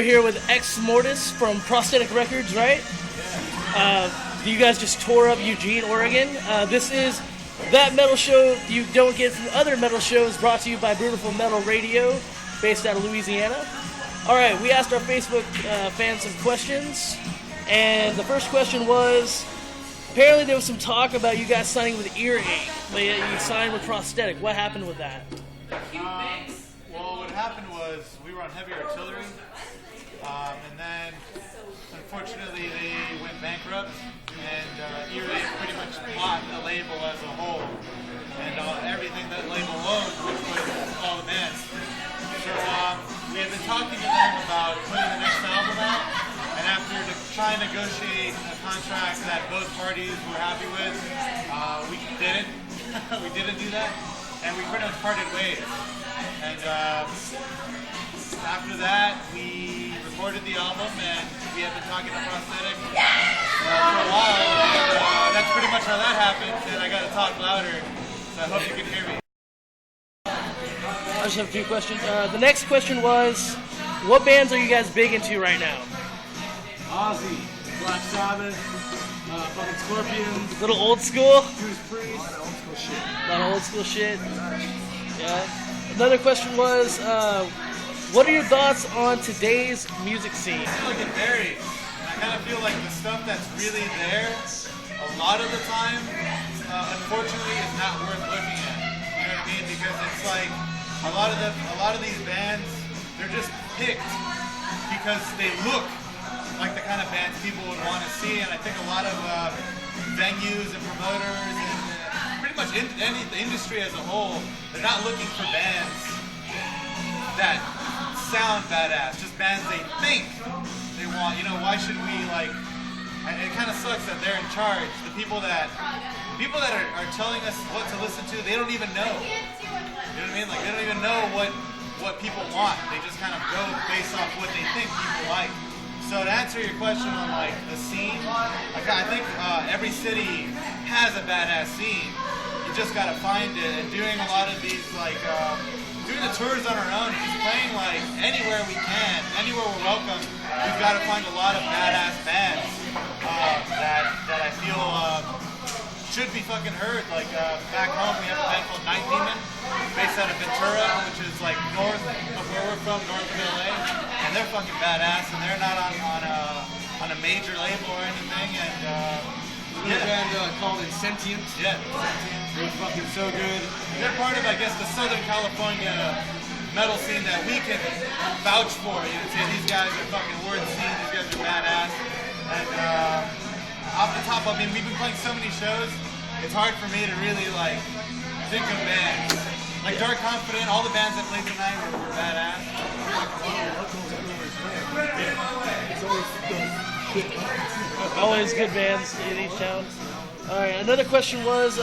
are here with Exmortus from Prosthetic Records, right? You guys just tore up Eugene, Oregon. This is that metal show you don't get from other metal shows, brought to you by Brutal Metal Radio, based out of Louisiana. All right, we asked our Facebook fans some questions, and the first question was, apparently there was some talk about you guys signing with Earache, but you signed with Prosthetic. What happened with that? Well, what happened was we were on Heavy Artillery, and then unfortunately they went bankrupt, and Earache pretty much bought the label as a whole, and everything that label owned, which was all the bands. So we had been talking to them about putting the next album out, and after trying to negotiate a contract that both parties were happy with, we didn't. We didn't do that, and we pretty much parted ways. And after that, we recorded the album, and we had been talking to Prosthetic for a while, and that's pretty much how that happened, and I got to talk louder, so I hope you can hear me. I just have a few questions. The next question was, what bands are you guys big into right now? Ozzy, Black Sabbath, fucking Scorpions. Little old school? Judas Priest. A lot of old school shit. A lot of old school shit. Yeah. Another question was, what are your thoughts on today's music scene? I feel like it varies. I kind of feel like the stuff that's really there, a lot of the time, unfortunately, is not worth looking at. You know what I mean? Because it's like a lot of these bands, they're just picked because they look like the kind of bands people would want to see, and I think a lot of venues and promoters and pretty much the industry as a whole, they're not looking for bands that sound badass, just bands they think they want. You know, why should we, like, it kind of sucks that they're in charge. The people that are telling us what to listen to, they don't even know. You know what I mean? Like, they don't even know what people want. They just kind of go based off what they think people like. So to answer your question on, like, the scene, I think every city has a badass scene. You just gotta find it. And doing a lot of these, like, doing the tours on our own, just playing, like, anywhere we can, anywhere we're welcome, we've got to find a lot of badass bands that I feel should be fucking heard. Like, back home we have a band called Night Demon, based out of Ventura, which is like north of where we're from, north of LA, and they're fucking badass, and they're not on a major label or anything, and Another band called Insentient. yeah, They're fucking so good. they're part of, I guess, the Southern California metal scene that we can vouch for. You know, say these guys are fucking worth seeing, these guys are badass, and off the top, I mean, we've been playing so many shows, it's hard for me to really, like, think of bands. Like Dark Confident, all the bands that played tonight were badass. Always good bands in each town. All right, another question was,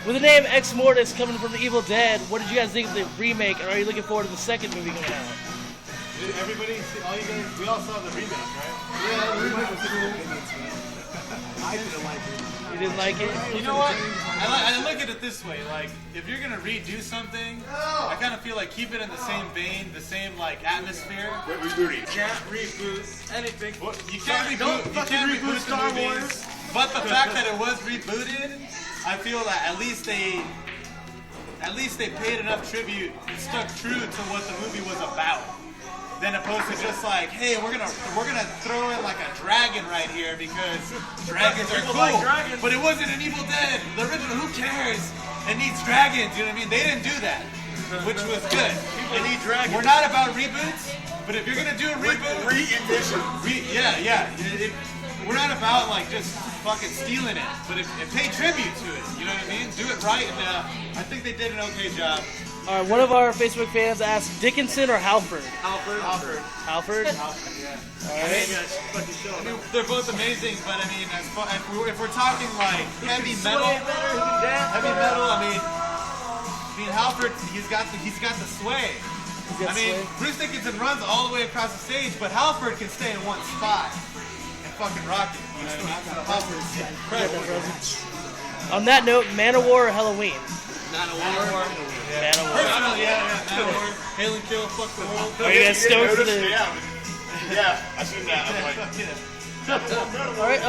with the name Exmortus coming from the Evil Dead, what did you guys think of the remake, and are you looking forward to the second movie coming out? Did everybody, all you guys, we all saw the remake, right? Yeah, the remake was cool. I didn't like it. You didn't like it? You know what? I look at it this way, like, if you're gonna redo something, I kind of feel like keep it in the same vein, the same, like, atmosphere. You can't reboot anything. You can't reboot Star the movies, Wars. but the fact that it was rebooted, I feel that at least they paid enough tribute and stuck true to what the movie was about, than opposed to just like, hey, we're gonna throw in like a dragon right here because dragons are cool. like dragons. But it wasn't an Evil Dead. The original, who cares? It needs dragons. You know what I mean? They didn't do that, which was good. They need dragons. We're not about reboots, but if you're gonna do a reboot, Re-edition. we're not about like just fucking stealing it, but if pay tribute to it, you know what I mean? Do it right, and I think they did an okay job. All right, one of our Facebook fans asked, Dickinson or Halford? Halford. Halford? Yeah. All right. I mean, they're both amazing, but I mean, if we're talking like heavy metal, I mean, Halford, he's got the sway. I mean, Bruce Dickinson runs all the way across the stage, but Halford can stay in one spot and fucking rock it. You know what I mean? So Halford's incredible. On that note, Manowar or Halloween? Manowar. Manowar. Yeah. Hail and kill, fuck the world. Are you guys stoked for the? Yeah, I seen that. I'm like, All right.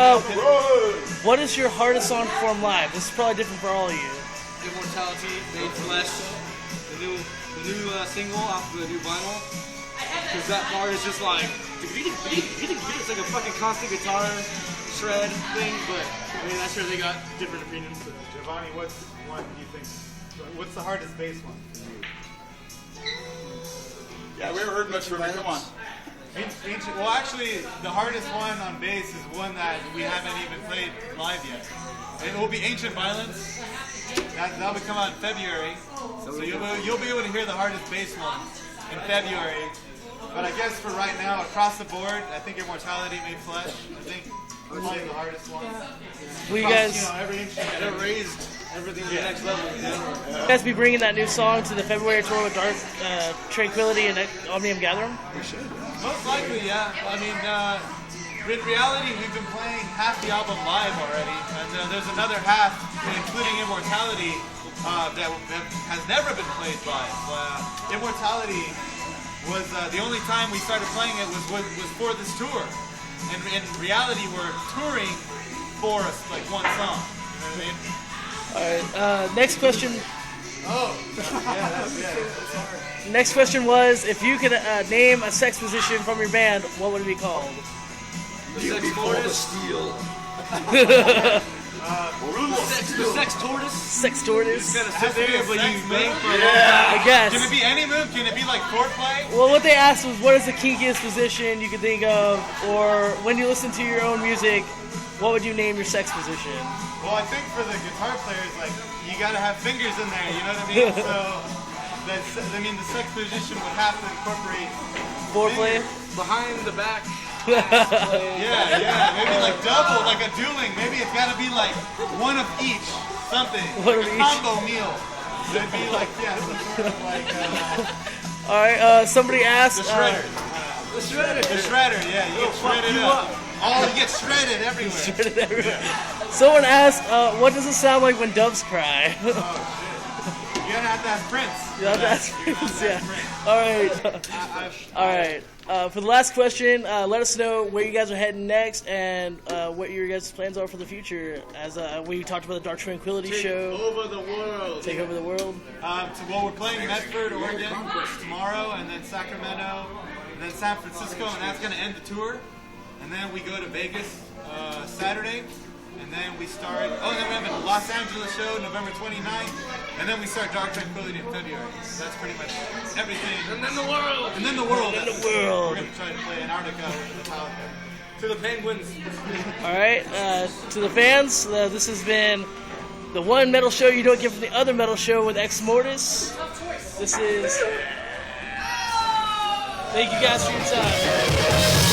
What is your hardest song to perform live? This is probably different for all of you. Immortality, Made Flesh, the new single off the new vinyl. Because that part is just like, it's like a fucking constant guitar shred thing, but I mean, I'm sure they got different opinions. Giovanni, what's one you think? What's the hardest bass one for you? yeah, we haven't heard much from it. Come on. Well, actually, the hardest one on bass is one that we haven't even played live yet. It will be Ancient Violence. That'll be come out in February. So you'll be able to hear the hardest bass one in February. But I guess for right now, across the board, I think Immortality, Made Flesh. I think probably the hardest one. Will you guys? Every instrument. It raised everything to the next level. You guys be bringing that new song to the February tour with Dark Tranquility and Omnium Gatherum? Most likely, yeah. I mean, in reality, we've been playing half the album live already, and there's another half, including Immortality, that has never been played live. Immortality was the only time we started playing it was for this tour. And in reality, we're touring for like one song. You know what I mean? All right. Next question. Oh, yeah. Next question was, if you could name a sex position from your band, what would it be called? The sex tortoise. Sex tortoise. Kind of sit there, but you bang for a long I guess. Can it be any move? Can it be like foreplay? Well, what they asked was, what is the kinkiest position you could think of, or when you listen to your own music, what would you name your sex position? Well, I think for the guitar players, like, you gotta have fingers in there, you know what I mean? The sex position would have to incorporate Foreplay? behind the back. Yeah, maybe like double, like a dueling. Maybe it's gotta be like one of each, something. One like of a each. combo meal. It'd be like, some sort of like, All right. Somebody asked. the shredder. The shredder. The shredder, yeah, you get shredded up. Oh, you get shredded everywhere. Someone asked, what does it sound like when doves cry? Oh, shit. You're gonna have to ask Prince. You have to ask Prince, yeah. All right. For the last question, let us know where you guys are heading next and what your guys' plans are for the future. As we talked about the Dark Tranquility show. Over the world. Take over the world. We're playing Medford, Oregon tomorrow, and then Sacramento, and then San Francisco, and that's gonna end the tour. And then we go to Vegas Saturday, and then we start. Oh, and then we have a Los Angeles show November 29th, and then we start Dark Tranquility in February. So that's pretty much everything. And then the world. And then the world. And the world. We're gonna try to play Antarctica with Metallica. To the Penguins. All right. To the fans, this has been the one metal show you don't get from the other metal show with Exmortus. This is. Thank you guys for your time.